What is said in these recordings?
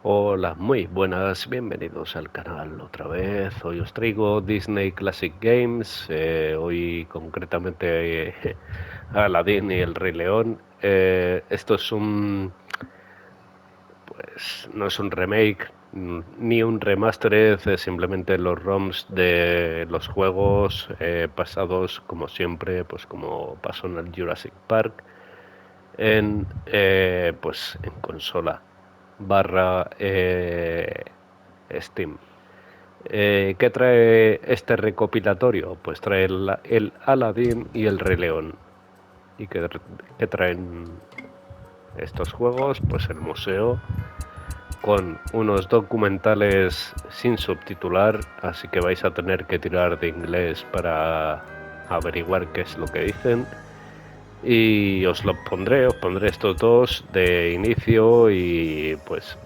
Hola, muy buenas, bienvenidos al canal otra vez. Hoy os traigo Disney Classic Games, hoy concretamente Aladdin y el Rey León. Esto es pues no es un remake ni un remastered, es simplemente los ROMs de los juegos pasados como siempre, pues como pasó en el Jurassic Park, en consola barra Steam. ¿Qué trae este recopilatorio? Pues trae el Aladdin y el Rey León. ¿Y qué traen estos juegos? Pues el museo con unos documentales sin subtitular, así que vais a tener que tirar de inglés para averiguar qué es lo que dicen. Y os pondré estos dos de inicio y pues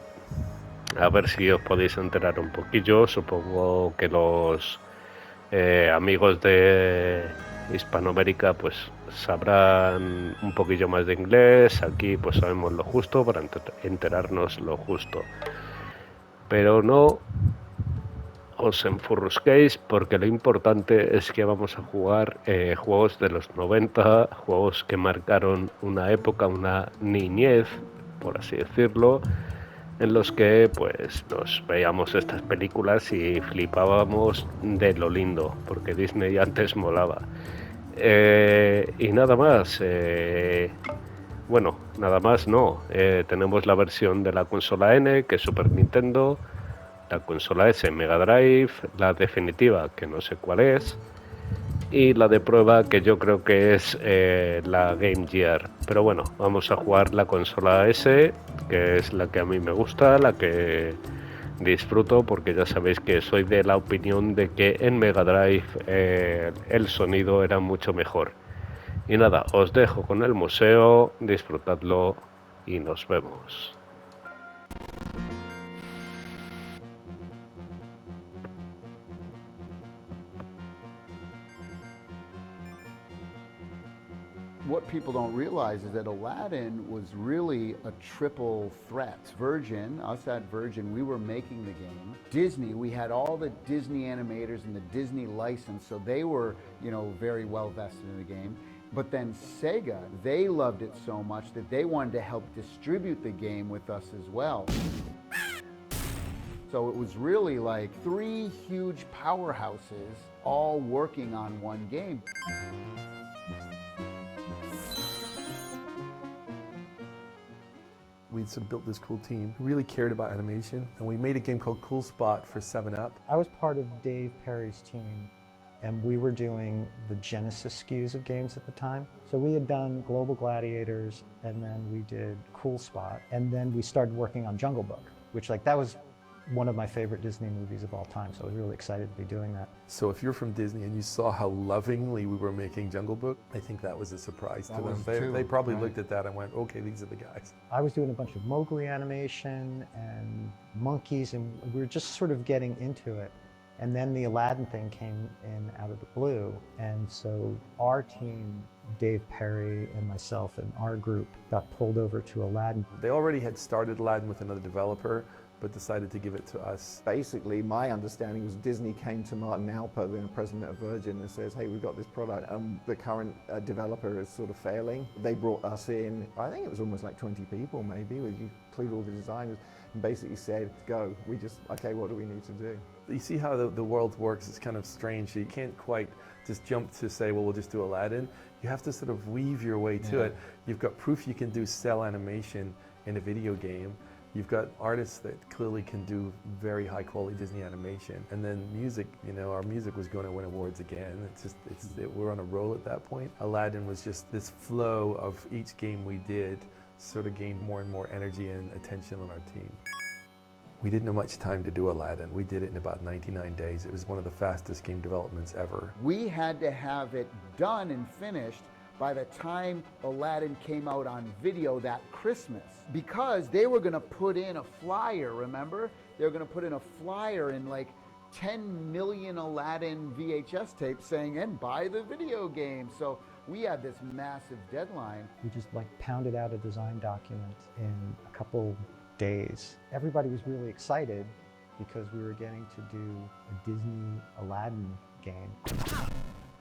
a ver si os podéis enterar un poquillo. Supongo que los amigos de Hispanoamérica pues sabrán un poquillo más de inglés. Aquí pues sabemos lo justo para enterarnos lo justo. Pero no os enfurrusquéis porque lo importante es que vamos a jugar juegos de los 90, juegos que marcaron una época, una niñez, por así decirlo, en los que pues nos veíamos estas películas y flipábamos de lo lindo, porque Disney antes molaba. Y nada más, bueno, nada más no. Tenemos la versión de la consola N, que es Super Nintendo, la consola S, Mega Drive, la definitiva, que no sé cuál es, y la de prueba, que yo creo que es la Game Gear. Pero bueno, vamos a jugar la consola S, que es la que a mí me gusta, la que disfruto, porque ya sabéis que soy de la opinión de que en Mega Drive el sonido era mucho mejor. Y nada, os dejo con el museo, disfrutadlo y nos vemos. What people don't realize is that Aladdin was really a triple threat. Virgin, us at Virgin, we were making the game. Disney, we had all the Disney animators and the Disney license, so they were, very well vested in the game. But then Sega, they loved it so much that they wanted to help distribute the game with us as well. So it was really like three huge powerhouses all working on one game. We sort of built this cool team who really cared about animation, and we made a game called Cool Spot for 7-Up. I was part of Dave Perry's team, and we were doing the Genesis SKUs of games at the time. So we had done Global Gladiators, and then we did Cool Spot, and then we started working on Jungle Book, which that was one of my favorite Disney movies of all time, so I was really excited to be doing that. So if you're from Disney and you saw how lovingly we were making Jungle Book, I think that was a surprise to them. They probably looked at that and went, okay, these are the guys. I was doing a bunch of Mowgli animation and monkeys, and we were just sort of getting into it. And then the Aladdin thing came in out of the blue, and so our team, Dave Perry and myself and our group, got pulled over to Aladdin. They already had started Aladdin with another developer, but decided to give it to us. Basically, my understanding was Disney came to Martin Alper, the president of Virgin, and says, hey, we've got this product, and the current developer is sort of failing. They brought us in, I think it was almost like 20 people maybe, where you include all the designers, and basically said, go, okay, what do we need to do? You see how the world works, it's kind of strange. You can't quite just jump to say, well, we'll just do Aladdin. You have to sort of weave your way to it. You've got proof you can do cell animation in a video game. You've got artists that clearly can do very high quality Disney animation. And then music, our music was going to win awards again. We're on a roll at that point. Aladdin was just this flow of each game we did sort of gained more and more energy and attention on our team. We didn't have much time to do Aladdin. We did it in about 99 days. It was one of the fastest game developments ever. We had to have it done and finished by the time Aladdin came out on video that Christmas, because they were going to put in a flyer, remember? They were going to put in a flyer in like 10 million Aladdin VHS tapes saying, and buy the video game. So we had this massive deadline. We just pounded out a design document in a couple days. Everybody was really excited because we were getting to do a Disney Aladdin game.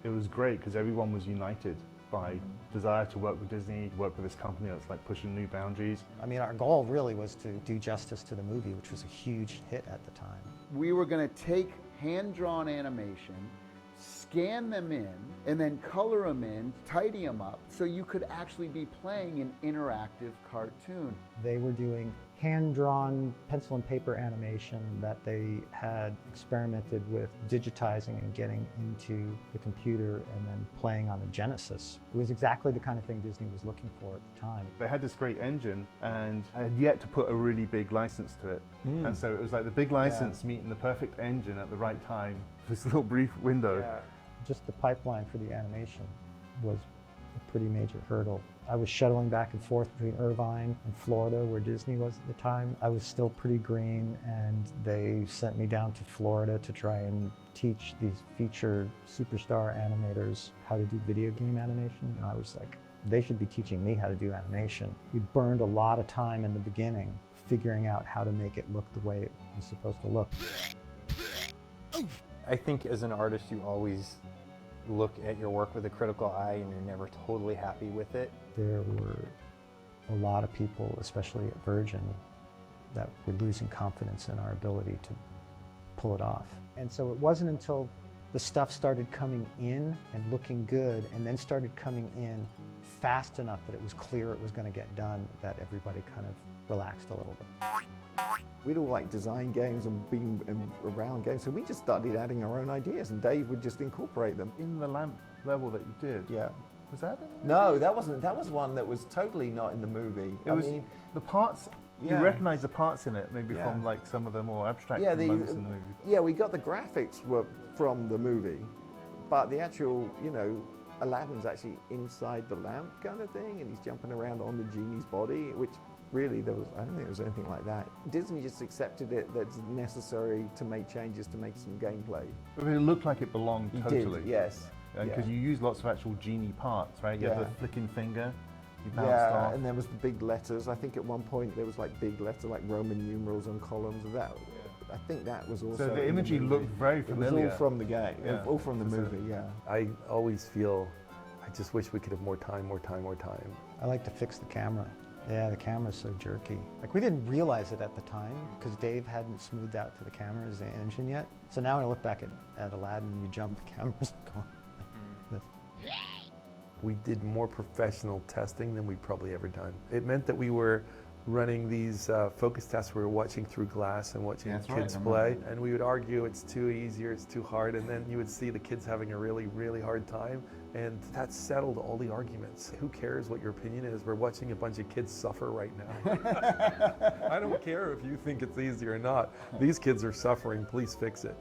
It was great because everyone was united by desire to work with Disney, work with this company that's like pushing new boundaries. I mean, our goal really was to do justice to the movie, which was a huge hit at the time. We were going to take hand-drawn animation, scan them in, and then color them in, tidy them up, so you could actually be playing an interactive cartoon. They were doing hand-drawn pencil and paper animation that they had experimented with digitizing and getting into the computer and then playing on the Genesis. It was exactly the kind of thing Disney was looking for at the time. They had this great engine and had yet to put a really big license to it. And so it was like the big license meeting the perfect engine at the right time, this little brief window. Just the pipeline for the animation was a pretty major hurdle. I was shuttling back and forth between Irvine and Florida, where Disney was at the time. I was still pretty green, and they sent me down to Florida to try and teach these featured superstar animators how to do video game animation. And I was like, they should be teaching me how to do animation. We burned a lot of time in the beginning figuring out how to make it look the way it was supposed to look. I think as an artist, you always look at your work with a critical eye and you're never totally happy with it. There were a lot of people, especially at Virgin, that were losing confidence in our ability to pull it off. And so it wasn't until the stuff started coming in and looking good and then started coming in fast enough that it was clear it was going to get done that everybody kind of relaxed a little bit. We'd all like design games and been around games, so we just started adding our own ideas, and Dave would just incorporate them. In the lamp level that you did, Yeah. was that in the No, that wasn't. That was one that was totally not in the movie. It was the parts, Yeah. you recognize the parts in it, maybe Yeah. from like some of the more abstract yeah, moments in the movie. yeah, we got the graphics were from the movie, but the actual, Aladdin's actually inside the lamp kind of thing, and he's jumping around on the genie's body, which really I don't think there was anything like that. Disney just accepted it that's necessary to make changes to make some gameplay. But it looked like it belonged He totally. did, yes. Because you use lots of actual genie parts, right? You have Yeah. the flicking finger, you bounced Yeah, off. and there was the big letters. I think at one point there was like big letters, like Roman numerals on columns of that. I think that was also. So the in imagery movie. looked very familiar. It was all from the game, Yeah. all from the So- movie. Yeah. I always feel, I just wish we could have more time. I like to fix the camera. Yeah, the camera's so jerky. Like, we didn't realize it at the time because Dave hadn't smoothed out to the camera's the engine yet. So now when I look back at Aladdin, you jump, the camera's gone. We did more professional testing than we'd probably ever done. It meant that we were running these focus tests. We were watching through glass and watching That's right, kids I play. remember. And we would argue it's too easy or it's too hard. And then you would see the kids having a really, really hard time. And that settled all the arguments. Who cares what your opinion is? We're watching a bunch of kids suffer right now. I don't care if you think it's easy or not. These kids are suffering. Please fix it.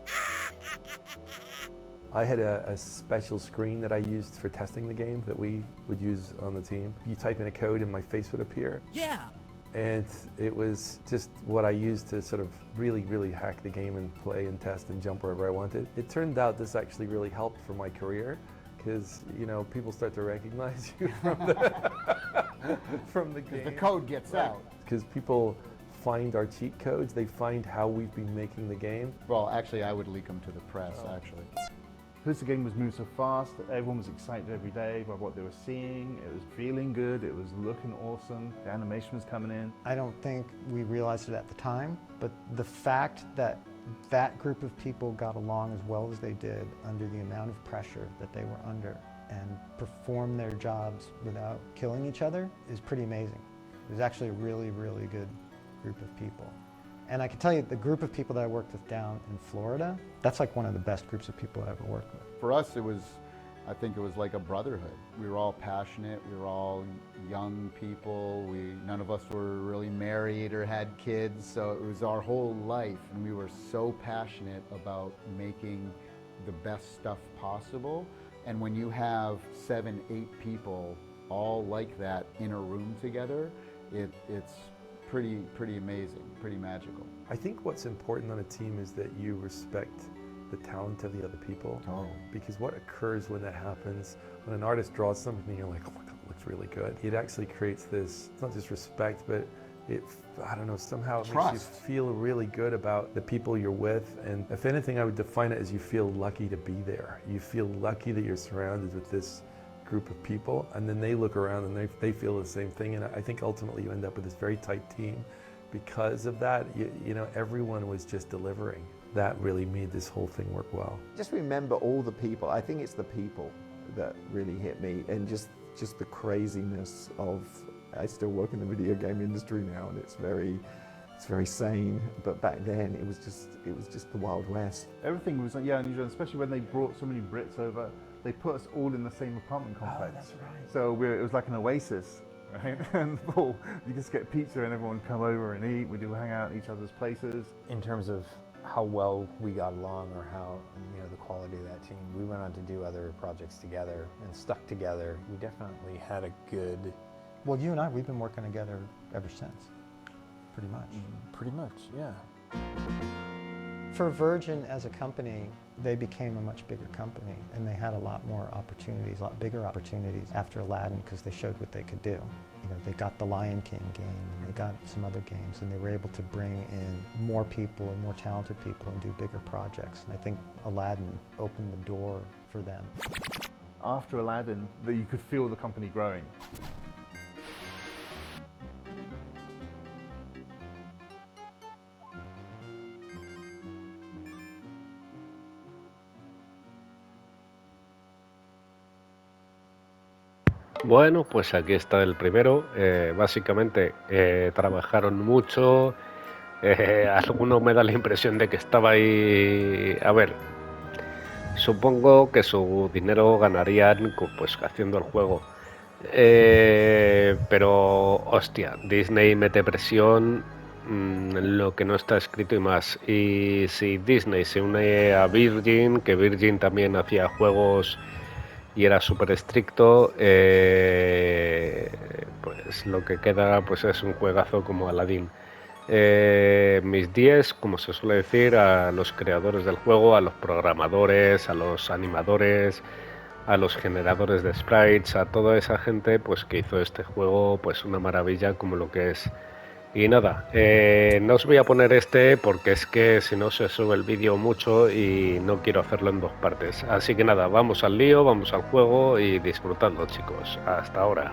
I had a special screen that I used for testing the game that we would use on the team. You type in a code and my face would appear. Yeah. And it was just what I used to sort of really, really hack the game and play and test and jump wherever I wanted. It turned out this actually really helped for my career because, people start to recognize you from the game. The code gets out. Because people find our cheat codes, they find how we've been making the game. Well, actually, I would leak them to the press, actually. Because the game was moving so fast, everyone was excited every day by what they were seeing. It was feeling good, it was looking awesome, the animation was coming in. I don't think we realized it at the time, but the fact that that group of people got along as well as they did under the amount of pressure that they were under and performed their jobs without killing each other is pretty amazing. It was actually a really, really good group of people. And I can tell you, the group of people that I worked with down in Florida, that's like one of the best groups of people I ever worked with. For us, I think it was like a brotherhood. We were all passionate, we were all young people, none of us were really married or had kids, so it was our whole life, and we were so passionate about making the best stuff possible. And when you have 7, 8 people all like that in a room together, it's pretty amazing, pretty magical. I think what's important on a team is that you respect the talent of the other people. Oh. Because what occurs when that happens, when an artist draws something and you're like, oh my God, it looks really good. It actually creates this, it's not just respect, but I don't know, somehow it makes you Trust. feel really good about the people you're with. And if anything, I would define it as you feel lucky to be there. You feel lucky that you're surrounded with this group of people, and then they look around and they feel the same thing. And I think ultimately you end up with this very tight team. Because of that, you know, everyone was just delivering. That really made this whole thing work well. Just remember all the people. I think it's the people that really hit me, and just the craziness of. I still work in the video game industry now, and it's very sane. But back then, it was just the Wild West. Everything was unusual, especially when they brought so many Brits over. They put us all in the same apartment complex. Oh, that's right. So it was like an oasis, right? And you just get pizza and everyone come over and eat. We do hang out at each other's places. In terms of how well we got along, or how, you know, the quality of that team, we went on to do other projects together and stuck together. We definitely had a good. Well, you and I, we've been working together ever since, pretty much. Pretty much, yeah. For Virgin as a company, they became a much bigger company, and they had a lot more opportunities, a lot bigger opportunities after Aladdin, because they showed what they could do. You know, they got the Lion King game, and they got some other games, and they were able to bring in more people and more talented people and do bigger projects. And I think Aladdin opened the door for them. After Aladdin, you could feel the company growing. Bueno, pues aquí está el primero. Básicamente trabajaron mucho. Alguno me da la impresión de que estaba ahí. A ver, supongo que su dinero ganarían pues haciendo el juego. Pero, hostia, Disney mete presión, lo que no está escrito y más. Y si Disney se une a Virgin, que Virgin también hacía juegos y era súper estricto, pues lo que queda pues es un juegazo como Aladdin. Mis 10, como se suele decir, a los creadores del juego, a los programadores, a los animadores, a los generadores de sprites, a toda esa gente pues que hizo este juego pues una maravilla como lo que es. Y nada, no os voy a poner este porque es que si no se sube el vídeo mucho y no quiero hacerlo en dos partes. Así que nada, vamos al lío, vamos al juego y disfrutando, chicos. Hasta ahora.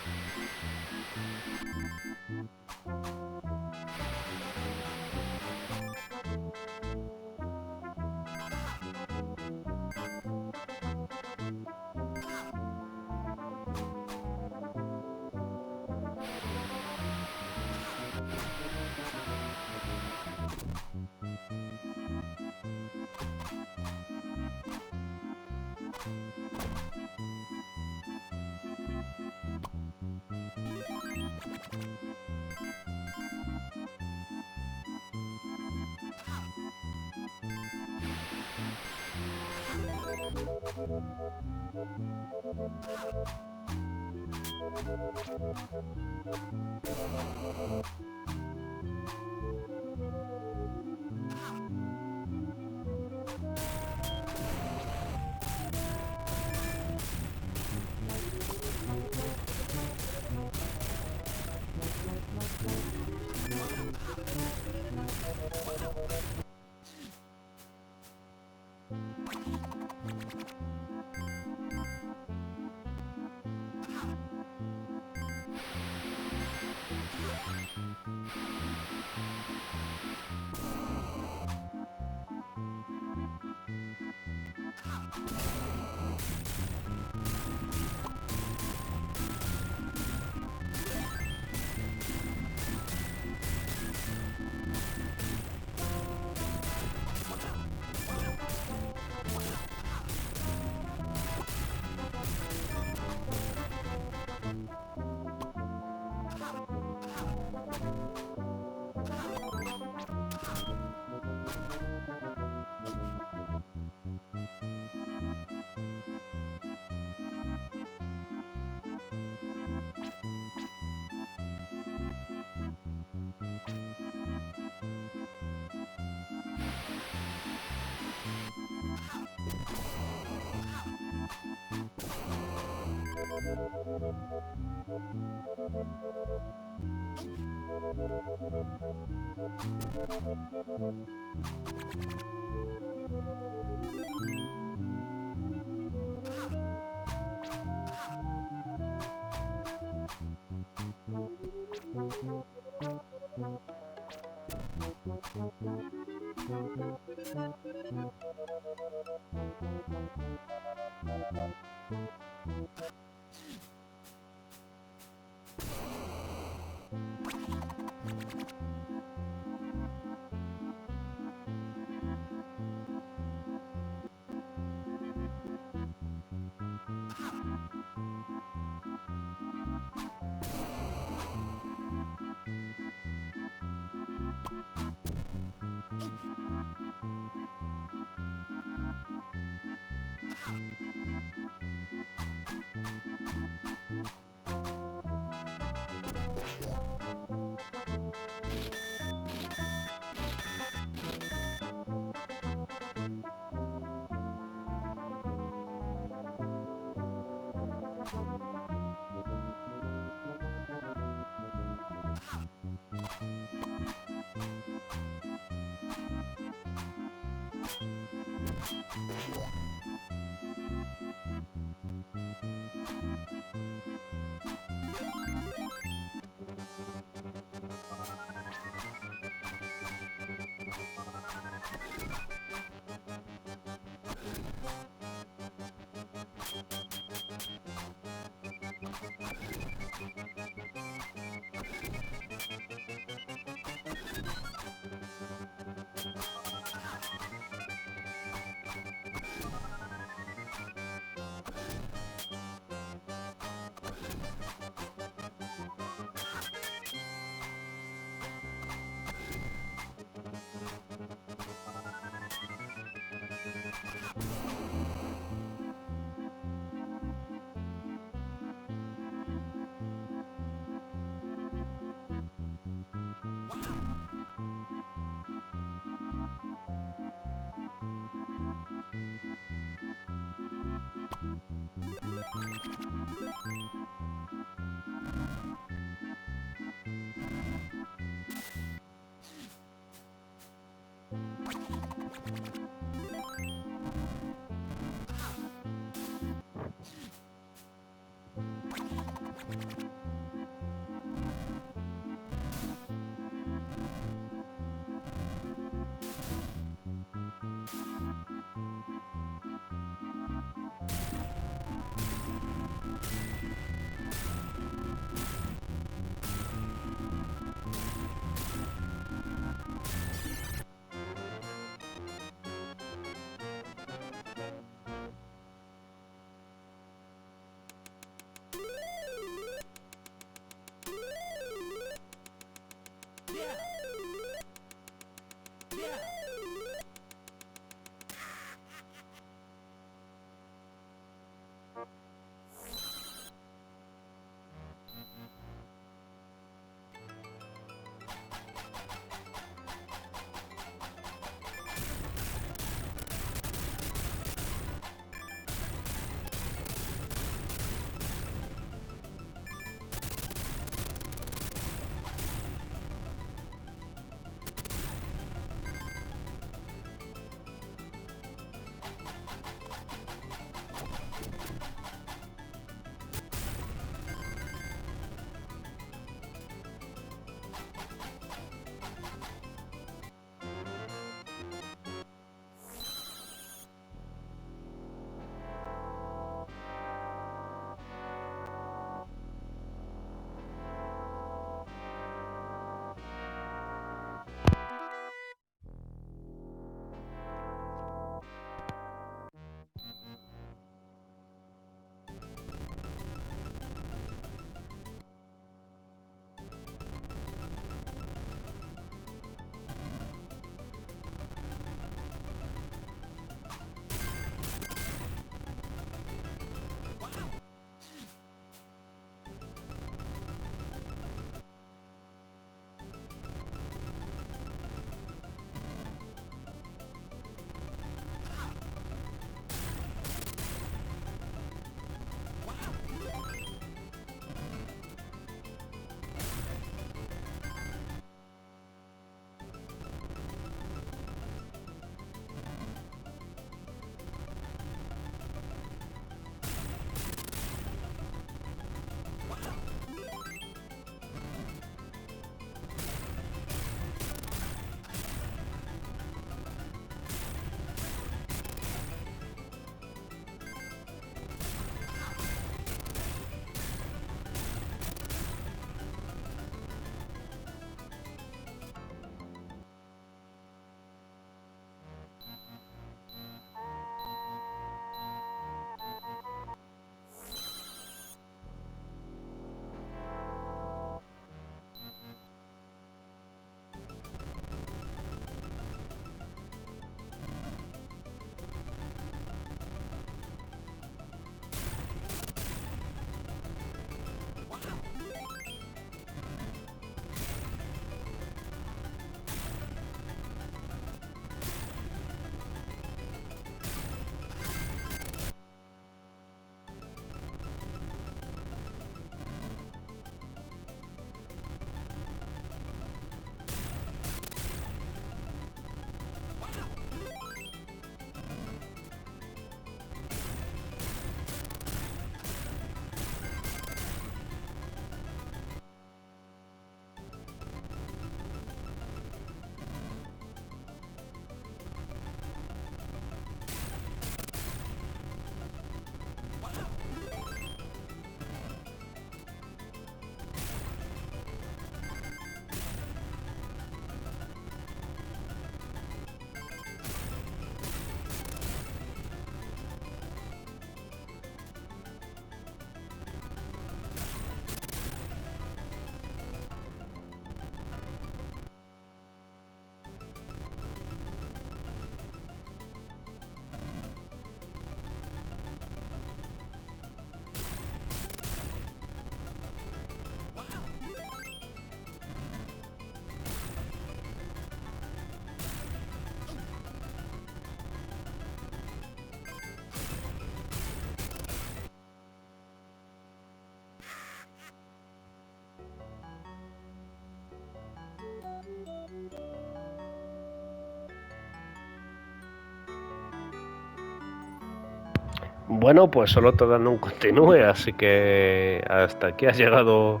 Bueno, pues solo te dan un continúe, así que hasta aquí ha llegado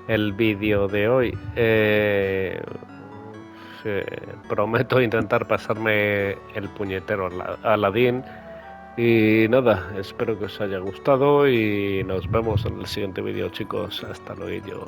el vídeo de hoy. Prometo intentar pasarme el puñetero Aladdin. Y nada, espero que os haya gustado y nos vemos en el siguiente vídeo, chicos. Hasta luego.